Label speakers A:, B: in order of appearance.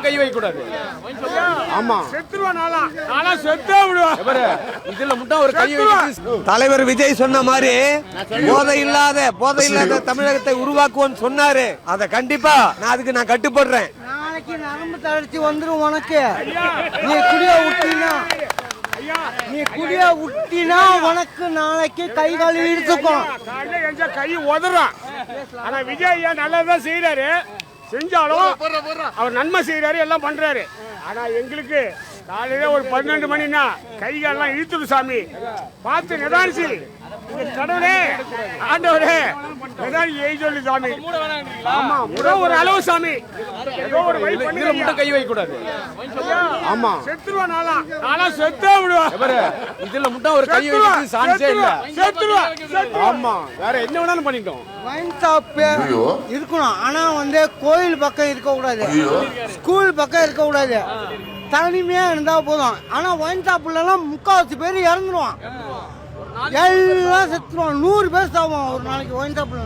A: கை வைக்க கூடாது. ஆமா இதுல மட்டும் ஒரு கை வைக்க.
B: தலைவர் விஜய் சொன்ன மாதிரி போதை இல்லாத தமிழகத்தை உருவாக்குவோன்னு சொன்னாரு. அத கண்டிப்பா நான் கட்டுப்படுறேன்.
C: நாளைக்கு நரம்பு தளர்ச்சி வந்துரும் உனக்கு. நீ குடிய விட்டினா உனக்கு நாளைக்கு கை கால் இழுத்துக்கும்.
D: கை உதறான். ஆனா விஜய் நல்லதான் செய்யறாரு. செஞ்சாலும் அவர் நன்மை செய்யறாரு, எல்லாம் பண்றாரு. ஆனா எங்களுக்கு காலையில ஒரு 12 மணினா கைகாலெல்லாம் இழுத்துடு சாமி. பார்த்து நிதானிச்சு கடவுளே ஆண்டவரே சொல்லு சாமி. ஆமா ஒரு அளவு சாமி.
A: கை வைக்க கூடாது. ஆமா
D: செத்துருவான். நானா செத்தே விடுவேன்.
A: இதுல மட்டும் ஒரு கை வைக்க சான்ஸே இல்ல. செத்துருவான். ஆமா வேற என்ன வேணாலும் பண்ணிட்டோம்.
C: வைன் ஷாப் இருக்கணும். ஆனா கோயில் பக்கம் இருக்க கூடாது, ஸ்கூல் பக்கம் இருக்க கூடாது. தனிமையா இருந்தா போதும். ஆனா வைன் ஷாப்லாம் 3/4 பேர் இறந்துருவான், எல்லாம் செத்துருவான். 100 பேர் சாவான் ஒரு நாளைக்கு வைன் ஷாப்ல.